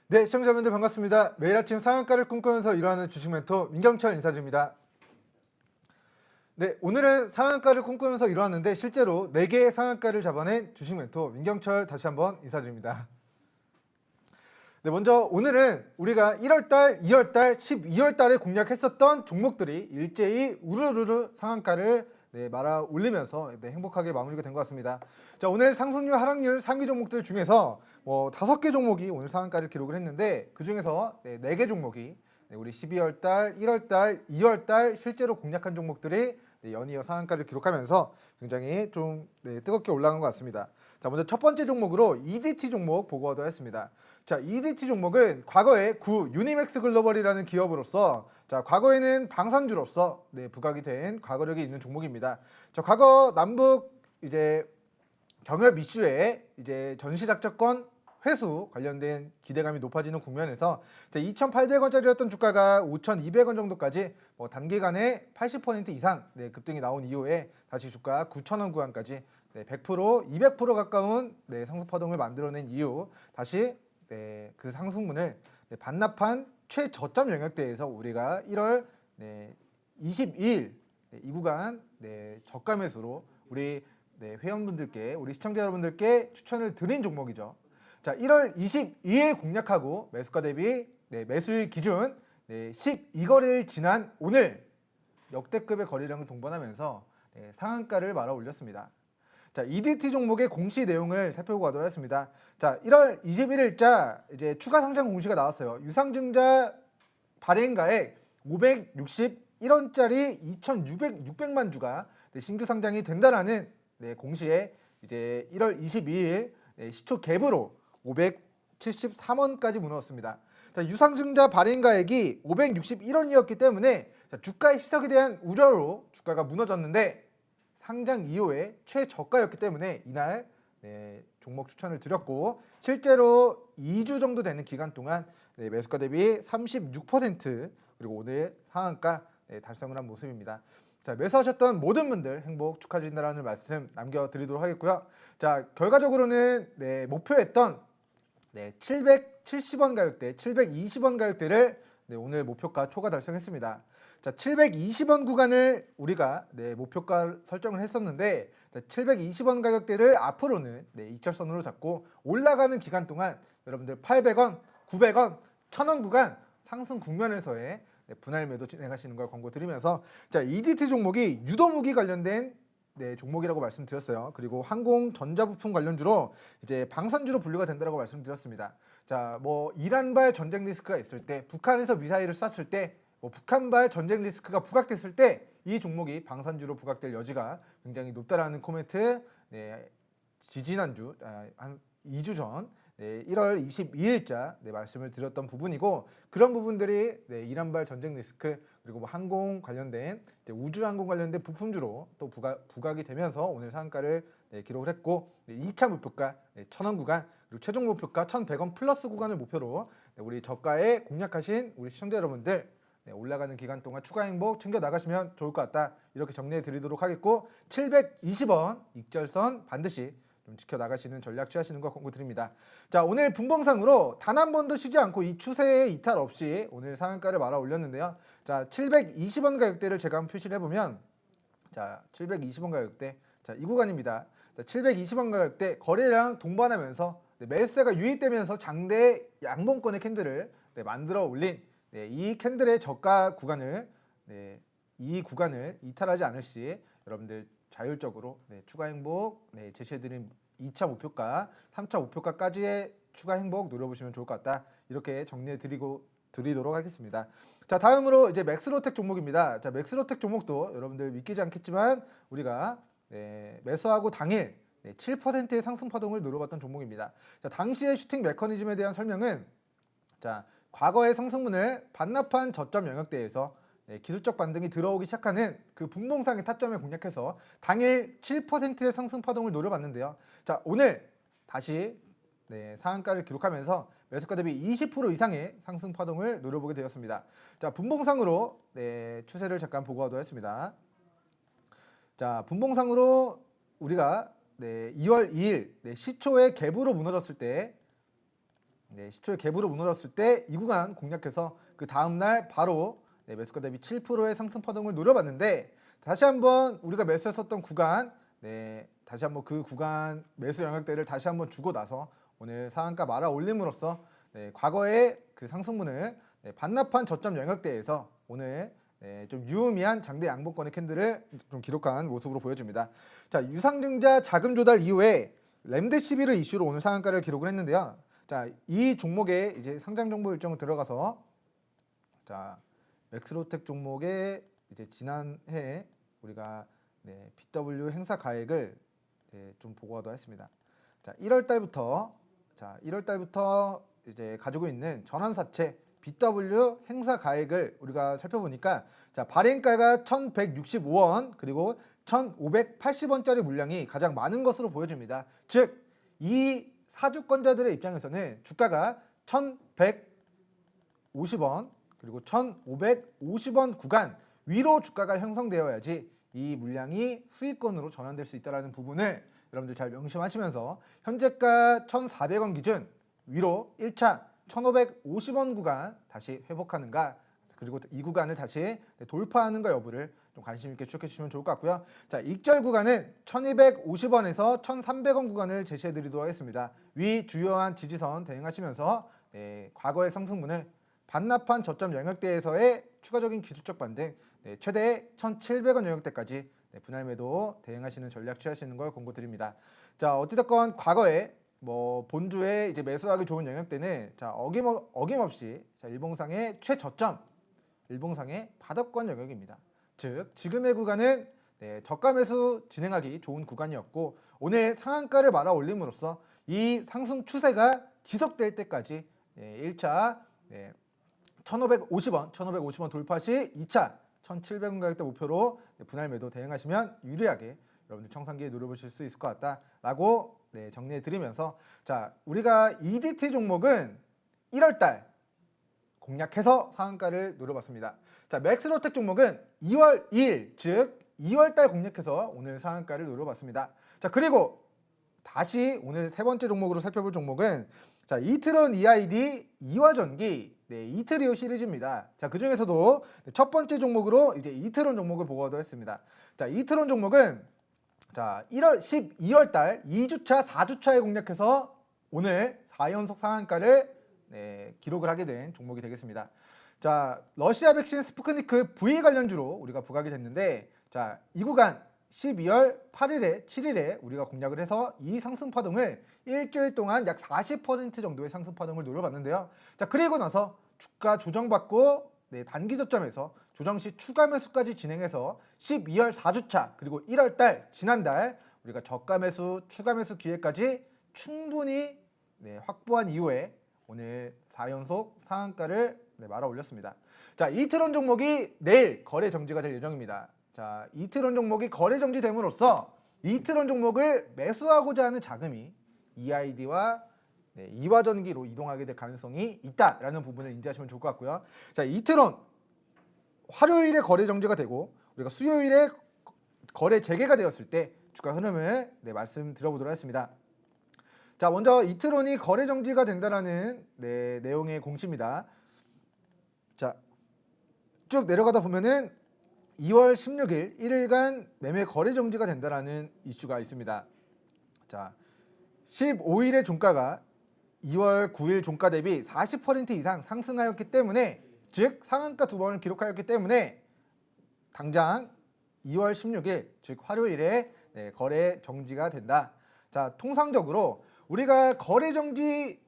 네, 시청자분들 반갑습니다. 매일 아침 상한가를 꿈꾸면서 일어나는 주식 멘토 민경철 인사드립니다. 네, 오늘은 상한가를 꿈꾸면서 일어났는데 실제로 4개의 상한가를 잡아낸 주식 멘토 민경철 다시 한번 인사드립니다. 네, 먼저 오늘은 우리가 1월달, 2월달, 12월달에 공략했었던 종목들이 일제히 우르르르 상한가를 말아 올리면서 행복하게 마무리가 된 것 같습니다. 자, 오늘 상승률, 하락률 상위 종목들 중에서 5개 종목이 오늘 상한가를 기록을 했는데 그 중에서 4개 종목이 우리 12월달, 1월달, 2월달 실제로 공략한 종목들이 연이어 상한가를 기록하면서 굉장히 좀 뜨겁게 올라간 것 같습니다. 자, 먼저 첫 번째 종목으로 EDT 종목 보고 하도록 하겠습니다. 자, EDT 종목은 과거에 유니맥스 글로벌이라는 기업으로서 과거에는 방산주로서 부각이 된 과거력이 있는 종목입니다. 자, 과거 남북 경협 이슈에 전시작전권 회수 관련된 기대감이 높아지는 국면에서 2,800원짜리였던 주가가 5,200원 정도까지 단기간에 80% 이상 급등이 나온 이후에 다시 주가 9,000원 구간까지 100%, 200% 가까운 상승 파동을 만들어낸 이후 다시 그 상승분을 반납한 최저점 영역대에서 우리가 1월 22일 이 구간 저가 매수로 우리 회원분들께, 우리 시청자 여러분들께 추천을 드린 종목이죠. 자, 1월 22일 공략하고 매수가 대비 매수일 기준 12거래일 지난 오늘 역대급의 거래량을 동반하면서 상한가를 말아 올렸습니다. 자, EDT 종목의 공시 내용을 살펴보고 가도록 하겠습니다. 자, 1월 21일자 추가 상장 공시가 나왔어요. 유상증자 발행가액 561원짜리 2,600만 주가 신규 상장이 된다라는 공시에 1월 22일 시초 갭으로 573원까지 무너졌습니다. 자, 유상증자 발행가액이 561원이었기 때문에 주가의 시석에 대한 우려로 주가가 무너졌는데 상장 이후에 최저가였기 때문에 이날 종목 추천을 드렸고 실제로 2주 정도 되는 기간 동안 매수가 대비 36% 그리고 오늘 상한가 달성을 한 모습입니다. 자, 매수하셨던 모든 분들 행복 축하드린다라는 말씀 남겨드리도록 하겠고요. 자, 결과적으로는 목표했던 770원 가격대, 720원 가격대를 오늘 목표가 초과 달성했습니다. 자, 720원 구간을 우리가 목표가 설정을 했었는데 720원 가격대를 앞으로는 이철선으로 잡고 올라가는 기간 동안 여러분들 800원, 900원, 1000원 구간 상승 국면에서의 분할 매도 진행하시는 걸 권고드리면서 자, EDT 종목이 유도무기 관련된 종목이라고 말씀드렸어요. 그리고 항공 전자부품 관련주로 방산주로 분류가 된다고 말씀드렸습니다. 자, 이란발 전쟁 리스크가 있을 때, 북한에서 미사일을 쐈을 때, 북한발 전쟁 리스크가 부각됐을 때 이 종목이 방산주로 부각될 여지가 굉장히 높다라는 코멘트 지지난주 한 2주 전 1월 22일자 말씀을 드렸던 부분이고 그런 부분들이 이란발 전쟁 리스크 그리고 항공 관련된 우주항공 관련된 부품주로 또 부각이 되면서 오늘 상한가를 기록을 했고 2차 목표가 1,000원 구간 그리고 최종 목표가 1,100원 플러스 구간을 목표로 우리 저가에 공략하신 우리 시청자 여러분들 올라가는 기간 동안 추가 행복 챙겨 나가시면 좋을 것 같다 이렇게 정리해 드리도록 하겠고 720원 익절선 반드시 좀 지켜나가시는 전략 취하시는 거 권고드립니다. 자, 오늘 분봉상으로 단 한 번도 쉬지 않고 이 추세에 이탈 없이 오늘 상한가를 말아 올렸는데요. 자, 720원 가격대를 제가 한번 표시를 해보면 자, 720원 가격대 자, 이 구간입니다. 자, 720원 가격대 거래량 동반하면서 매수세가 유입되면서 장대 양봉권의 캔들을 만들어 올린 이 캔들의 저가 구간을 이 구간을 이탈하지 않을 시 여러분들 자율적으로 추가 행복 제시해드린 2차 목표가 3차 목표가까지의 추가 행복 노려보시면 좋을 것 같다 이렇게 정리해 드리도록 하겠습니다. 자, 다음으로 맥스로텍 종목입니다. 자, 맥스로텍 종목도 여러분들 믿기지 않겠지만 우리가 매수하고 당일 7%의 상승 파동을 노려봤던 종목입니다. 자, 당시의 슈팅 메커니즘에 대한 설명은 자, 과거의 상승분을 반납한 저점 영역대에서 기술적 반등이 들어오기 시작하는 그 분봉상의 타점을 공략해서 당일 7%의 상승 파동을 노려봤는데요. 자, 오늘 다시 상한가를 기록하면서 매수가 대비 20% 이상의 상승 파동을 노려보게 되었습니다. 자, 분봉상으로 추세를 잠깐 보고 하도록 하겠습니다. 자, 분봉상으로 우리가 2월 2일 시초의 갭으로 무너졌을 때 시초의 갭으로 무너졌을 때 이 구간 공략해서 그 다음 날 바로 매수가 대비 7%의 상승 파동을 노려봤는데 다시 한번 우리가 매수했었던 구간 다시 한번 그 구간 매수 영역대를 다시 한번 주고 나서 오늘 상한가 말아 올림으로써 과거의 그 상승분을 반납한 저점 영역대에서 오늘 좀 유의미한 장대 양봉권의 캔들을 좀 기록한 모습으로 보여집니다. 자, 유상증자 자금 조달 이후에 램데시비를 이슈로 오늘 상한가를 기록을 했는데요. 자, 이 종목에 이제 상장 정보 일정을 들어가서 자, 맥스로텍 종목에 이제 지난해 우리가 BW 행사 가액을 좀 보고하도록 했습니다. 자, 1월 달부터 이제 가지고 있는 전환사채 BW 행사 가액을 우리가 살펴보니까 자, 발행가가 1,165원 그리고 1,580원짜리 물량이 가장 많은 것으로 보여집니다. 즉, 이 사주권자들의 입장에서는 주가가 1,150원 그리고 1,550원 구간 위로 주가가 형성되어야지 이 물량이 수익권으로 전환될 수 있다는 부분을 여러분들 잘 명심하시면서 현재가 1,400원 기준 위로 1차 1,550원 구간 다시 회복하는가 그리고 이 구간을 다시 돌파하는가 여부를 좀 관심 있게 추적해 주시면 좋을 것 같고요. 자, 익절 구간은 1,250원에서 1,300원 구간을 제시해 드리도록 하겠습니다. 위 주요한 지지선 대응하시면서 과거의 상승분을 반납한 저점 영역대에서의 추가적인 기술적 반등 최대 1,700원 영역대까지 분할 매도 대응하시는 전략 취하시는 걸 권고드립니다. 자, 어찌됐건 과거에 본주에 이제 매수하기 좋은 영역대는 자, 어김없이 자, 일봉상의 최저점, 일봉상의 바닥권 영역입니다. 즉, 지금의 구간은 저가 매수 진행하기 좋은 구간이었고 오늘 상한가를 말아 올림으로써 이 상승 추세가 지속될 때까지 1차 1,550원 돌파 시 2차 1,700원 가격대 목표로 분할 매도 대응하시면 유리하게 여러분들 청산기에 노려보실 수 있을 것 같다라고 정리해 드리면서 자, 우리가 EDT 종목은 1월달 공략해서 상한가를 노려봤습니다. 자, 맥스로텍 종목은 2월 2일 즉 2월달 공략해서 오늘 상한가를 노려봤습니다. 자, 그리고 다시 오늘 세 번째 종목으로 살펴볼 종목은 자, 이트론 EID 이화전기 이트리오 시리즈입니다. 자, 그 중에서도 첫 번째 종목으로 이제 이트론 종목을 보고하도록 했습니다. 자, 이트론 종목은 자, 12월 달 2주차, 4주차에 공략해서 오늘 4연속 상한가를 기록을 하게 된 종목이 되겠습니다. 자, 러시아 백신 스푸트니크 V 관련주로 우리가 부각이 됐는데 자, 이 구간 12월 8일에 7일에 우리가 공략을 해서 이 상승 파동을 일주일 동안 약 40% 정도의 상승 파동을 노려봤는데요. 자, 그리고 나서 주가 조정받고 단기 저점에서 조정 시 추가 매수까지 진행해서 12월 4주차 그리고 1월 달 지난달 우리가 저가 매수 추가 매수 기회까지 충분히 확보한 이후에 오늘 4연속 상한가를 말아 올렸습니다. 자, 이트론 종목이 내일 거래 정지가 될 예정입니다. 자, 이트론 종목이 거래 정지됨으로써 이트론 종목을 매수하고자 하는 자금이 EID와 이화전기로 이동하게 될 가능성이 있다라는 부분을 인지하시면 좋을 것 같고요. 자, 이트론 화요일에 거래 정지가 되고 우리가 수요일에 거래 재개가 되었을 때 주가 흐름을 말씀드려보도록 하겠습니다. 자, 먼저 이트론이 거래 정지가 된다라는 내용의 공시입니다. 자, 쭉 내려가다 보면은 2월 16일 1일간 매매 거래 정지가 된다라는 이슈가 있습니다. 자, 15일의 종가가 2월 9일 종가 대비 40% 이상 상승하였기 때문에 즉 상한가 2번을 기록하였기 때문에 당장 2월 16일 즉 화요일에 거래 정지가 된다. 자, 통상적으로 우리가 거래 정지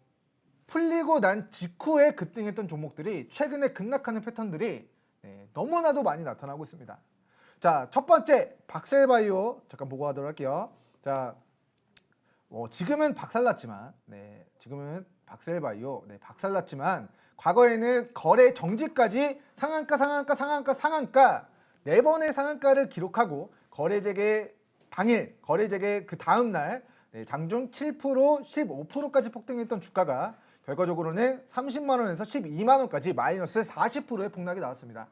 풀리고 난 직후에 급등했던 종목들이 최근에 급락하는 패턴들이 너무나도 많이 나타나고 있습니다. 자, 첫 번째 박셀바이오 잠깐 보고하도록 할게요. 자, 지금은 박살났지만 지금은 박셀바이오 박살났지만 과거에는 거래 정지까지 상한가 4번의 상한가를 기록하고 거래 재개 당일 거래 재개 그 다음 날 장중 7% 15%까지 폭등했던 주가가 결과적으로는 30만 원에서 12만 원까지 마이너스 40%의 폭락이 나왔습니다.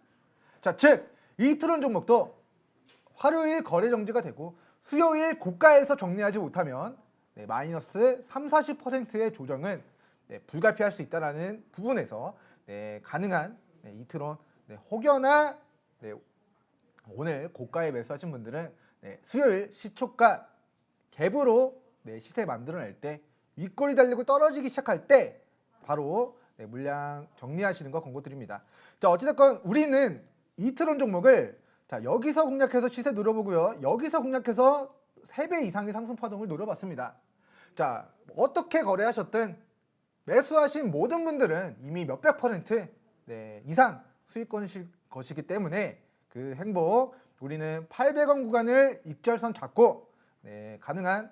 자, 즉 이트론 종목도 화요일 거래 정지가 되고 수요일 고가에서 정리하지 못하면 마이너스 30, 40%의 조정은 불가피할 수 있다라는 부분에서 가능한 이트론 혹여나 오늘 고가에 매수하신 분들은 수요일 시초가 갭으로 시세 만들어낼 때 윗골이 달리고 떨어지기 시작할 때 바로 물량 정리하시는 거 권고드립니다. 자, 어찌됐건 우리는 이트론 종목을 자, 여기서 공략해서 시세 노려보고요. 여기서 공략해서 3배 이상의 상승 파동을 노려봤습니다. 자, 어떻게 거래하셨든 매수하신 모든 분들은 이미 몇백 퍼센트 이상 수익권이실 것이기 때문에 그 행복 우리는 800원 구간을 익절선 잡고 가능한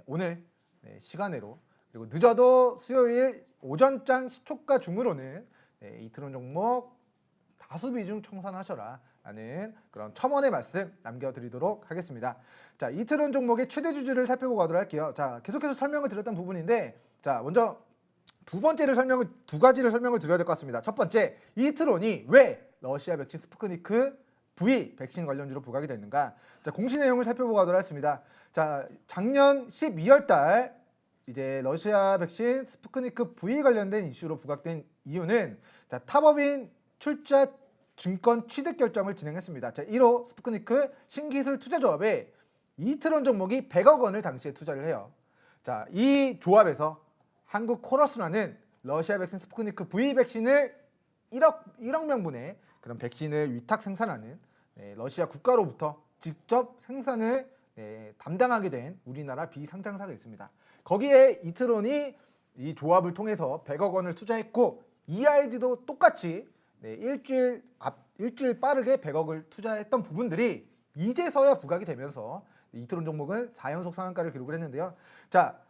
오늘 시간으로 그리고 늦어도 수요일 오전장 시초가 중으로는 이트론 종목 다수 비중 청산하셔라 라는 그런 첨언의 말씀 남겨드리도록 하겠습니다. 자, 이트론 종목의 최대 주주를 살펴보고 가도록 할게요. 자, 계속해서 설명을 드렸던 부분인데 자, 먼저 두 가지를 설명을 드려야 될 것 같습니다. 첫 번째, 이트론이 왜 러시아 백신 스푸트니크 V 백신 관련주로 부각이 됐는가? 자, 공시 내용을 살펴보고 가도록 하겠습니다. 자, 작년 12월 달 이제 러시아 백신 스푸트니크 V 관련된 이슈로 부각된 이유는 자, 탑업인 출자 증권 취득 결정을 진행했습니다. 자, 1호 스푸트니크 신기술 투자조합에 이트론 종목이 100억 원을 당시에 투자를 해요. 자, 이 조합에서 한국 코러스라는 러시아 백신 스푸트니크 V 백신을 1억 명분의 그런 백신을 위탁 생산하는 러시아 국가로부터 직접 생산을 담당하게 된 우리나라 비상장사가 있습니다. 거기에 이트론이 이 조합을 통해서 100억 원을 투자했고 EID도 똑같이 일주일 빠르게 100억을 투자했던 부분들이 이제서야 부각이 되면서 이트론 종목은 4연속 상한가를 기록을 했는데요. 자,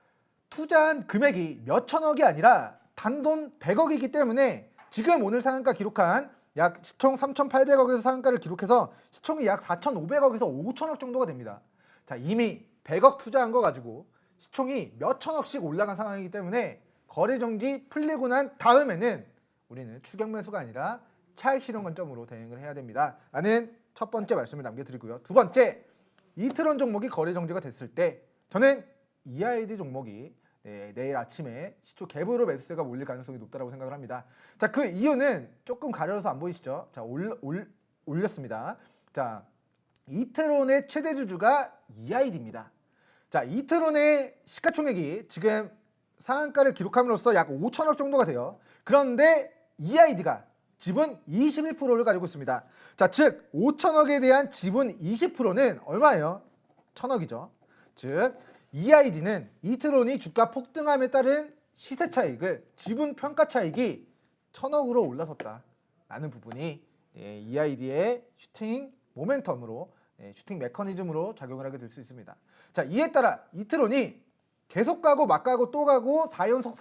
투자한 금액이 몇 천억이 아니라 단돈 100억이기 때문에 지금 오늘 상한가 기록한 약 시총 3,800억에서 상한가를 기록해서 시총이 약 4,500억에서 5천억 정도가 됩니다. 자, 이미 100억 투자한 거 가지고 시총이 몇 천억씩 올라간 상황이기 때문에 거래 정지 풀리고 난 다음에는 우리는 추격 매수가 아니라 차익 실현 관점으로 대응을 해야 됩니다. 라는 첫 번째 말씀을 남겨드리고요. 두 번째, 이트론 종목이 거래 정지가 됐을 때 저는 EID 종목이 내일 아침에 시초 갭으로 매수세가 몰릴 가능성이 높다고 생각을 합니다. 자, 그 이유는 조금 가려서 안 보이시죠? 자, 올렸습니다. 자, 이트론의 최대 주주가 EID입니다. 자, 이트론의 시가총액이 지금 상한가를 기록함으로써 약 5천억 정도가 돼요. 그런데 EID가 지분 21%를 가지고 있습니다. 자, 즉 5천억에 대한 지분 20%는 얼마예요? 1,000억이죠. 즉 EID는 이트론이 주가 폭등함에 따른 시세 차익을 지분 평가 차익이 1,000억으로 올라섰다라는 부분이 EID의 슈팅 모멘텀으로 슈팅 메커니즘으로 작용을 하게 될 수 있습니다. 자, 이에 따라 이트론이 계속 가고 막 가고 또 가고 4연속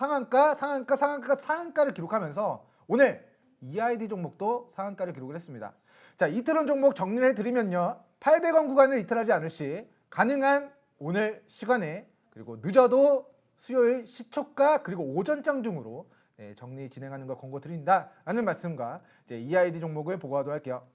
상한가를 기록하면서 오늘 EID 종목도 상한가를 기록을 했습니다. 자, 이트론 종목 정리를 해드리면요. 800원 구간을 이탈하지 않을 시 가능한 오늘 시간에 그리고 늦어도 수요일 시초가 그리고 오전장 중으로 정리 진행하는 걸 권고드린다라는 말씀과 이제 EID 종목을 보고하도록 할게요.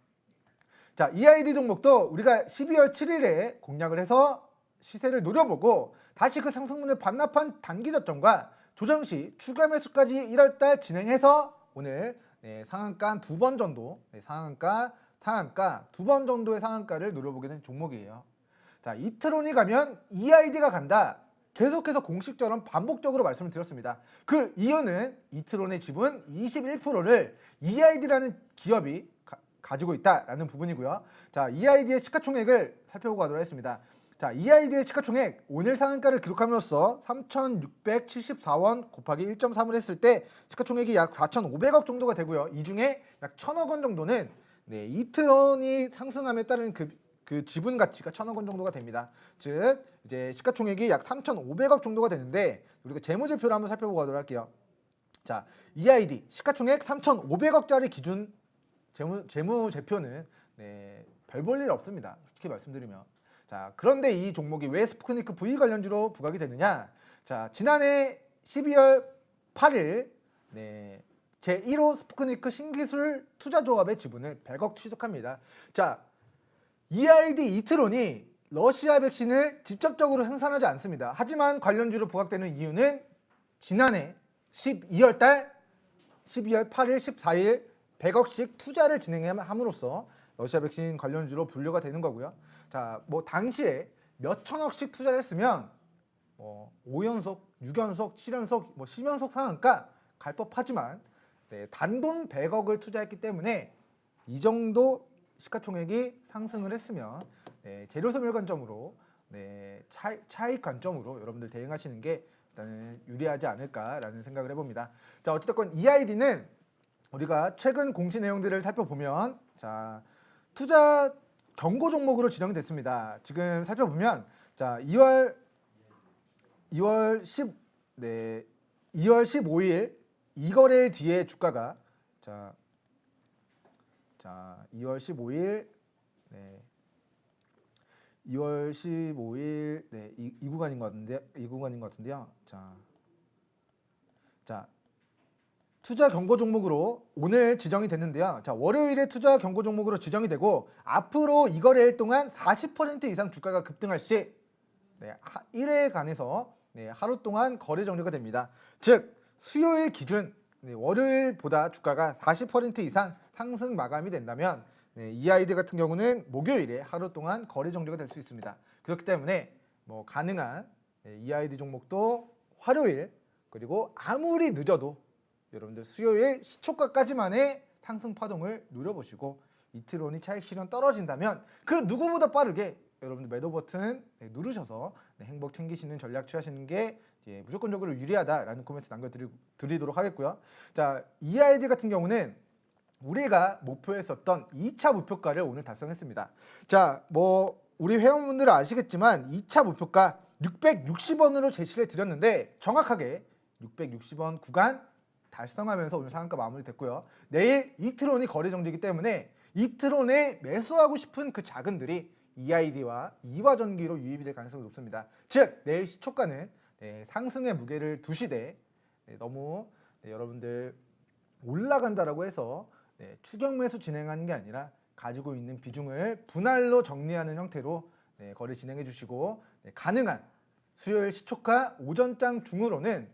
자, EID 종목도 우리가 12월 7일에 공략을 해서 시세를 노려보고 다시 그 상승분을 반납한 단기 저점과 조정 시 추가 매수까지 1월달 진행해서 오늘 상한가 두 번 정도 상한가 두 번 정도의 상한가를 노려보게 된 종목이에요. 자, 이트론이 가면 EID가 간다. 계속해서 공식처럼 반복적으로 말씀을 드렸습니다. 그 이유는 이트론의 지분 21%를 EID라는 기업이 가지고 있다라는 부분이고요. 자, EID의 시가총액을 살펴보고 가도록 하겠습니다. 자, EID의 시가총액 오늘 상한가를 기록함으로써 3,674원 곱하기 1.3을 했을 때 시가총액이 약 4,500억 정도가 되고요. 이 중에 약 1,000억 원 정도는 이트론이 상승함에 따른 그 지분 가치가 1,000억 원 정도가 됩니다. 즉 이제 시가총액이 약 3,500억 정도가 되는데 우리가 재무제표를 한번 살펴보고 가도록 할게요. 자, EID 시가총액 3,500억짜리 기준 재무제표는 별 볼 일 없습니다. 솔직히 말씀드리면. 자, 그런데 이 종목이 왜 스푸트니크 V 관련주로 부각이 되느냐? 자, 지난해 12월 8일 제1호 스푸트니크 신기술 투자조합의 지분을 100억 취득합니다. 자, EID 이트론이 러시아 백신을 직접적으로 생산하지 않습니다. 하지만 관련주로 부각되는 이유는 지난해 12월 8일, 14일 100억씩 투자를 진행함으로써 러시아 백신 관련주로 분류가 되는 거고요. 자, 뭐 당시에 몇 천억씩 투자를 했으면 5연속, 6연속, 7연속, 10연속 상한가 갈 법하지만 단돈 100억을 투자했기 때문에 이 정도 시가총액이 상승을 했으면 재료소멸 관점으로 차익 관점으로 여러분들 대응하시는 게 일단은 유리하지 않을까라는 생각을 해봅니다. 자, 어찌됐건 EID는 우리가 최근 공시 내용들을 살펴보면 자, 투자 경고 종목으로 지정이 됐습니다. 지금 살펴보면 자, 2월 15일 이 거래 뒤에 주가가 자 2월 15일 2월 15일 이 구간인 것 같은데요. 자, 투자 경고 종목으로 오늘 지정이 됐는데요. 자, 월요일에 투자 경고 종목으로 지정이 되고 앞으로 이 거래일 동안 40% 이상 주가가 급등할 시 1회간에서 하루 동안 거래 종료가 됩니다. 즉 수요일 기준 월요일보다 주가가 40% 이상 상승 마감이 된다면 EID 같은 경우는 목요일에 하루 동안 거래 종료가 될 수 있습니다. 그렇기 때문에 가능한 EID 종목도 화요일 그리고 아무리 늦어도 여러분들 수요일 시초가까지만의 상승 파동을 노려보시고 이틀온이 차익 실현 떨어진다면 그 누구보다 빠르게 여러분들 매도 버튼 누르셔서 행복 챙기시는 전략 취하시는 게 무조건적으로 유리하다라는 코멘트 남겨드리도록 하겠고요. 자, EID 같은 경우는 우리가 목표했었던 2차 목표가를 오늘 달성했습니다. 자, 우리 회원분들은 아시겠지만 2차 목표가 660원으로 제시를 드렸는데 정확하게 660원 구간 달성하면서 오늘 상한가 마무리됐고요. 내일 이트론이 거래 정지이기 때문에 이트론에 매수하고 싶은 그 자금들이 EID와 이화전기로 유입이 될 가능성이 높습니다. 즉 내일 시초가는 상승의 무게를 두시되 너무 여러분들 올라간다라고 해서 추격 매수 진행하는 게 아니라 가지고 있는 비중을 분할로 정리하는 형태로 거래 진행해 주시고 가능한 수요일 시초가 오전장 중으로는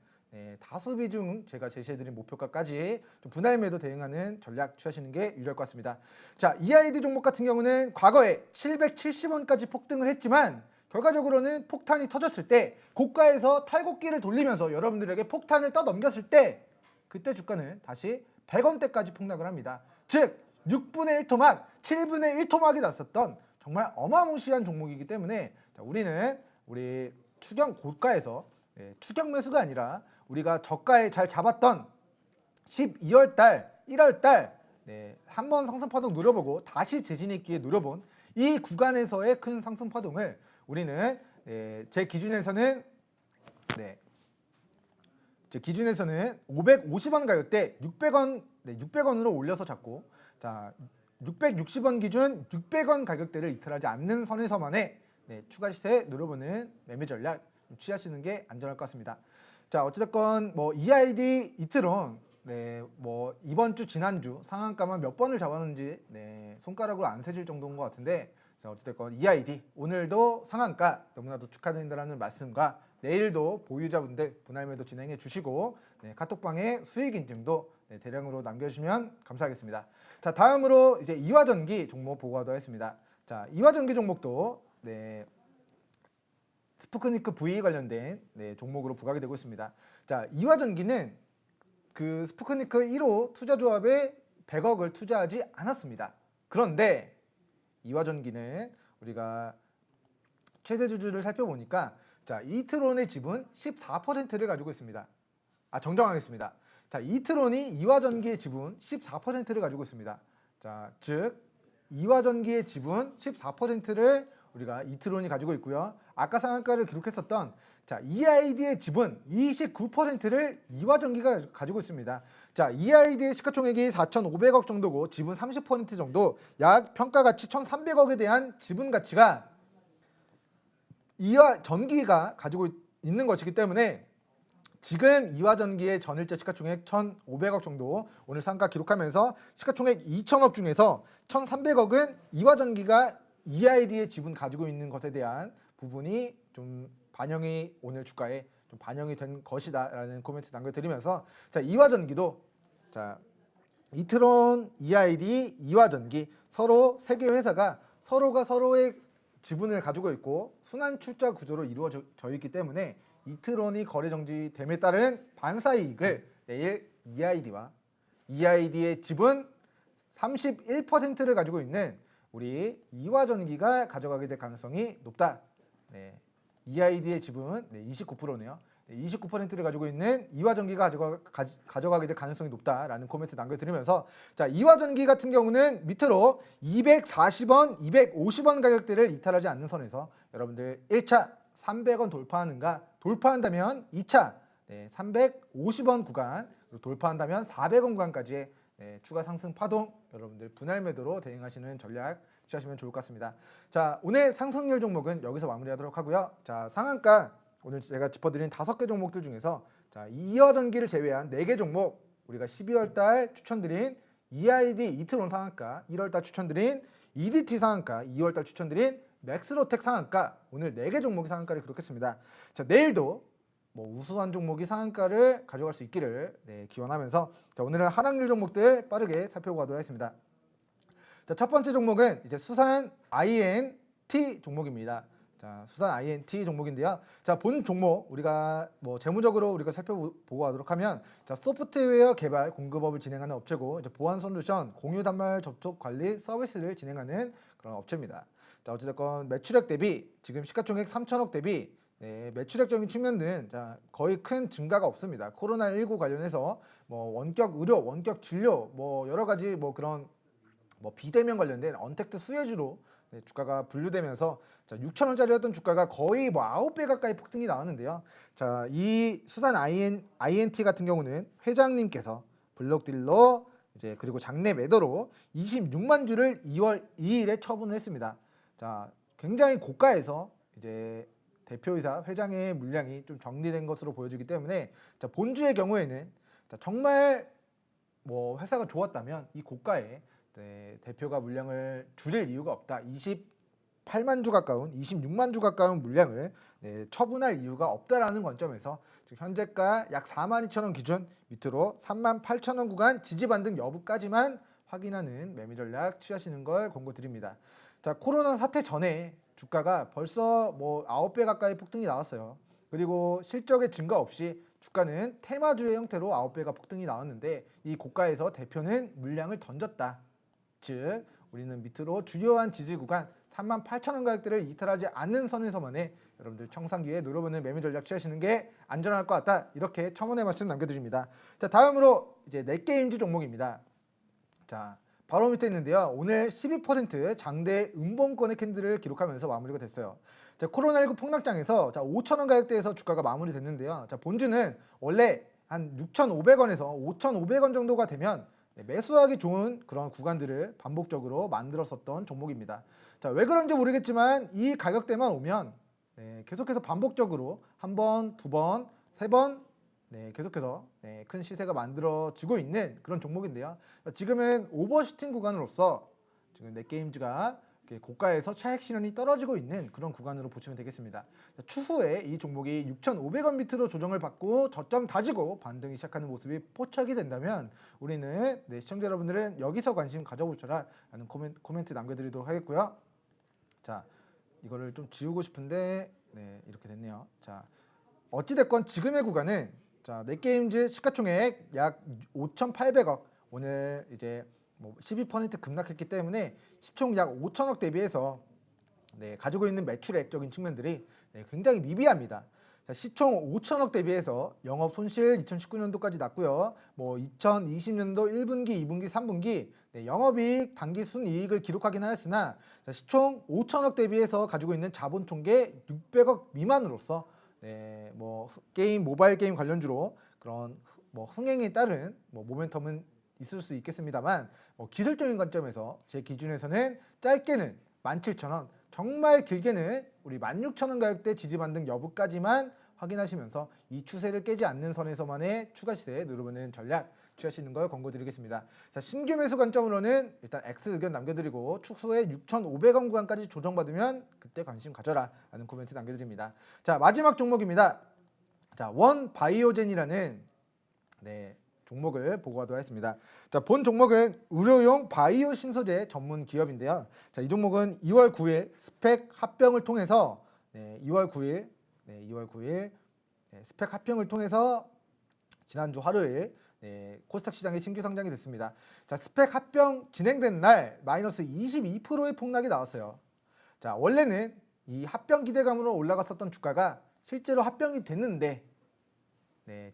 다수 비중 제가 제시해드린 목표가까지 좀 분할 매도 대응하는 전략 취하시는 게 유리할 것 같습니다. 자, EID 종목 같은 경우는 과거에 770원까지 폭등을 했지만 결과적으로는 폭탄이 터졌을 때 고가에서 탈곡기를 돌리면서 여러분들에게 폭탄을 떠넘겼을 때 그때 주가는 다시 100원대까지 폭락을 합니다. 즉 6분의 1토막, 7분의 1토막이 났었던 정말 어마무시한 종목이기 때문에 자, 우리 고가에서 추격 매수가 아니라 우리가 저가에 잘 잡았던 12월 달, 1월 달 한번 상승 파동 노려보고 다시 재진입 기회 노려본 이 구간에서의 큰 상승 파동을 우리는 제 기준에서는 550원 가격대 600원으로 올려서 잡고 자 660원 기준 600원 가격대를 이탈하지 않는 선에서만의 추가 시세 노려보는 매매 전략 취하시는 게 안전할 것 같습니다. 자, 어찌됐건 EID 이트론 이번 주 지난주 상한가만 몇 번을 잡았는지 손가락으로 안 세질 정도인 것 같은데 자, 어찌됐건 EID 오늘도 상한가 너무나도 축하드린다는 말씀과 내일도 보유자분들 분할 매도 진행해 주시고 카톡방에 수익 인증도 대량으로 남겨주시면 감사하겠습니다. 자, 다음으로 이제 이화전기 종목 보고하도록 하겠습니다. 자, 이화전기 종목도 스푸크니크 V 관련된 종목으로 부각이 되고 있습니다. 자, 이화전기는 그 스푸크니크 1호 투자조합에 100억을 투자하지 않았습니다. 그런데 이화전기는 우리가 최대 주주를 살펴보니까 자, 이트론의 지분 14%를 가지고 있습니다. 정정하겠습니다. 자, 이트론이 이화전기의 지분 14%를 가지고 있습니다. 자, 즉 이화전기의 지분 14%를 우리가 이트론이 가지고 있고요. 아까 상한가를 기록했었던 자, EID의 지분 29%를 이화전기가 가지고 있습니다. 자, EID의 시가총액이 4,500억 정도고 지분 30% 정도 약 평가가치 1,300억에 대한 지분 가치가 이화전기가 가지고 있는 것이기 때문에 지금 이화전기의 전일제 시가총액 1,500억 정도 오늘 상가 기록하면서 시가총액 2,000억 중에서 1,300억은 이화전기가 EID의 지분 가지고 있는 것에 대한 부분이 좀 반영이 오늘 주가에 좀 반영이 된 것이다라는 코멘트 남겨드리면서 자, 이화전기도 자, 이트론, EID, 이화전기 서로 세 개 회사가 서로가 서로의 지분을 가지고 있고 순환 출자 구조로 이루어져 있기 때문에 이트론이 거래 정지됨에 따른 반사 이익을 내일 EID와 EID의 지분 31%를 가지고 있는 우리 이화전기가 가져가게 될 가능성이 높다. 네. EID의 지분 29%네요. 29%를 가지고 있는 이화전기가 가져가게 될 가능성이 높다라는 코멘트 남겨드리면서 자, 이화전기 같은 경우는 밑으로 240원, 250원 가격대를 이탈하지 않는 선에서 여러분들 1차 300원 돌파한다면 2차 350원 구간, 돌파한다면 400원 구간까지의 추가 상승 파동 여러분들 분할 매도로 대응하시는 전략 취하시면 좋을 것 같습니다. 자, 오늘 상승률 종목은 여기서 마무리하도록 하고요. 자, 상한가 오늘 제가 짚어드린 5개 종목들 중에서 자, 이화전기를 제외한 4개 종목 우리가 12월 달 추천드린 EID 이트론 상한가, 1월 달 추천드린 EDT 상한가, 2월 달 추천드린 맥스로텍 상한가 오늘 4개 종목이 상한가를 기록했습니다. 자, 내일도 우수한 종목이 상한가를 가져갈 수 있기를 기원하면서 자, 오늘은 하락률 종목들 빠르게 살펴보도록 하겠습니다. 자, 첫 번째 종목은 이제 수산 INT 종목입니다. 자, 수산 INT 종목인데요. 자, 본 종목 우리가 재무적으로 우리가 살펴보고 하도록 하면 자, 소프트웨어 개발 공급업을 진행하는 업체고 이제 보안 솔루션 공유 단말 접촉 관리 서비스를 진행하는 그런 업체입니다. 자, 어찌됐건 매출액 대비 지금 시가총액 3천억 대비 매출액적인 측면은 자, 거의 큰 증가가 없습니다. 코로나19 관련해서 원격 의료, 원격 진료 여러 가지 그런 비대면 관련된 언택트 수혜주로 주가가 분류되면서 자, 6,000원짜리였던 주가가 거의 9배 가까이 폭등이 나왔는데요. 자, 이 수산 INT 같은 경우는 회장님께서 블록딜러 이제 그리고 장내 매도로 26만 주를 2월 2일에 처분을 했습니다. 자, 굉장히 고가에서 이제 대표이사 회장의 물량이 좀 정리된 것으로 보여지기 때문에 자, 본주의 경우에는 자, 정말 회사가 좋았다면 이 고가에 대표가 물량을 줄일 이유가 없다. 28만 주 가까운 26만 주 가까운 물량을 처분할 이유가 없다라는 관점에서 현재가 약 42,000원 기준 밑으로 38,000원 구간 지지 반등 여부까지만 확인하는 매매 전략 취하시는 걸 권고드립니다. 자, 코로나 사태 전에 주가가 벌써 9배 가까이 폭등이 나왔어요. 그리고 실적의 증가 없이 주가는 테마주의 형태로 9배가 폭등이 나왔는데 이 고가에서 대표는 물량을 던졌다. 즉 우리는 밑으로 주요한 지지 구간 38,000원 가격대를 이탈하지 않는 선에서만의 여러분들 청산기에 노려보는 매매 전략 취하시는 게 안전할 것 같다. 이렇게 첨언의 말씀 남겨드립니다. 자, 다음으로 이제 넷게임즈 종목입니다. 자, 바로 밑에 있는데요. 오늘 12% 장대 음봉권의 캔들을 기록하면서 마무리가 됐어요. 자, 코로나19 폭락장에서 자, 5,000원 가격대에서 주가가 마무리됐는데요. 자, 본주는 원래 한 6,500원에서 5,500원 정도가 되면 매수하기 좋은 그런 구간들을 반복적으로 만들었었던 종목입니다. 자, 왜 그런지 모르겠지만 이 가격대만 오면 계속해서 반복적으로 한 번, 두 번, 세 번 계속해서 큰 시세가 만들어지고 있는 그런 종목인데요. 자, 지금은 오버슈팅 구간으로서 지금 넷게임즈가 고가에서 차익 실현이 떨어지고 있는 그런 구간으로 보시면 되겠습니다. 자, 추후에 이 종목이 6,500원 밑으로 조정을 받고 저점 다지고 반등이 시작하는 모습이 포착이 된다면 우리는 시청자 여러분들은 여기서 관심 가져보셔라 라는 코멘트 남겨드리도록 하겠고요. 자, 이거를 좀 지우고 싶은데 이렇게 됐네요. 자, 어찌됐건 지금의 구간은 자, 넷게임즈 시가총액 약 5,800억 오늘 이제 12% 급락했기 때문에 시총 약 5천억 대비해서 가지고 있는 매출액적인 측면들이 굉장히 미비합니다. 자, 시총 5천억 대비해서 영업 손실 2019년도까지 났고요. 2020년도 1분기, 2분기, 3분기 영업이익, 당기 순이익을 기록하긴 하였으나 자, 시총 5천억 대비해서 가지고 있는 자본 총계 600억 미만으로서 게임 모바일 게임 관련주로 그런 흥행에 따른 모멘텀은 있을 수 있겠습니다만 기술적인 관점에서 제 기준에서는 짧게는 17,000원, 정말 길게는 우리 16,000원 가격대 지지 반등 여부까지만 확인하시면서 이 추세를 깨지 않는 선에서만의 추가 시세 누르는 전략 취하시는 걸 권고드리겠습니다. 자, 신규 매수 관점으로는 일단 X 의견 남겨드리고 추후에 6,500원 구간까지 조정받으면 그때 관심 가져라 라는 코멘트 남겨드립니다. 자, 마지막 종목입니다. 자, 원바이오젠이라는 네, 종목을 보고하도록 하겠습니다. 자, 본 종목은 의료용 바이오 신소재 전문 기업인데요. 자, 이 종목은 2월 9일 스펙 합병을 통해서 2월 9일 스펙 합병을 통해서 지난주 화요일 코스닥 시장에 신규 상장이 됐습니다. 자, 스펙 합병 진행된 날 마이너스 22%의 폭락이 나왔어요. 자, 원래는 이 합병 기대감으로 올라갔었던 주가가 실제로 합병이 됐는데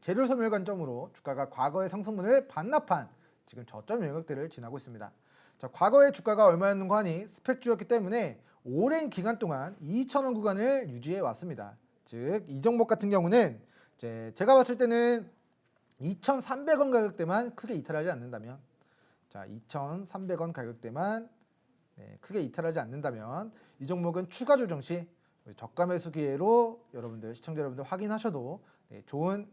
재료 소멸 관점으로 주가가 과거의 상승분을 반납한 지금 저점 영역대를 지나고 있습니다. 자, 과거의 주가가 얼마였는고 하니 스펙주였기 때문에 오랜 기간 동안 2,000원 구간을 유지해 왔습니다. 즉 이 종목 같은 경우는 제가 봤을 때는 2,300원 가격대만 크게 이탈하지 않는다면, 자 2,300원 가격대만 크게 이탈하지 않는다면 이 종목은 추가 조정 시 저가 매수 기회로 여러분들 시청자 여러분들 확인하셔도 좋은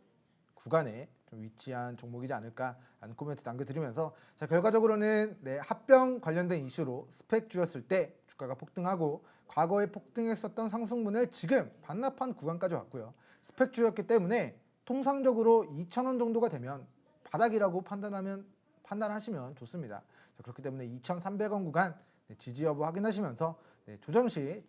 구간에 좀 위치한 종목이지 않을까라는 코멘트 남겨드리면서, 자 결과적으로는 합병 관련된 이슈로 스펙주였을 때 주가가 폭등하고 과거에 폭등했었던 상승분을 지금 반납한 구간까지 왔고요. 스펙주였기 때문에 통상적으로 2,000원 정도가 되면 바닥이라고 판단하시면 좋습니다. 자, 그렇기 때문에 2,300원 구간 지지 여부 확인하시면서 조정 시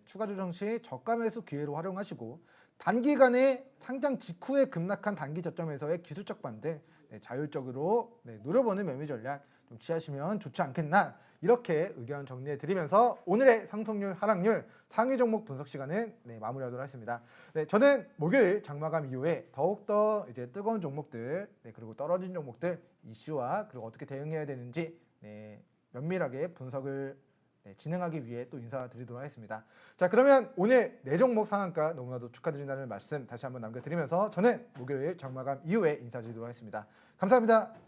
추가 조정 시 저가 매수 기회로 활용하시고, 단기간에 상장 직후에 급락한 단기 저점에서의 기술적 반등 자율적으로 노려보는 매매 전략 좀 취하시면 좋지 않겠나, 이렇게 의견 정리해 드리면서 오늘의 상승률 하락률 상위 종목 분석 시간은 마무리하도록 하겠습니다. 저는 목요일 장마감 이후에 더욱더 이제 뜨거운 종목들 그리고 떨어진 종목들 이슈와 그리고 어떻게 대응해야 되는지 면밀하게 분석을 진행하기 위해 또 인사드리도록 하겠습니다. 자, 그러면 오늘 4종목 상한가 너무나도 축하드린다는 말씀 다시 한번 남겨드리면서 저는 목요일 장마감 이후에 인사드리도록 하겠습니다. 감사합니다.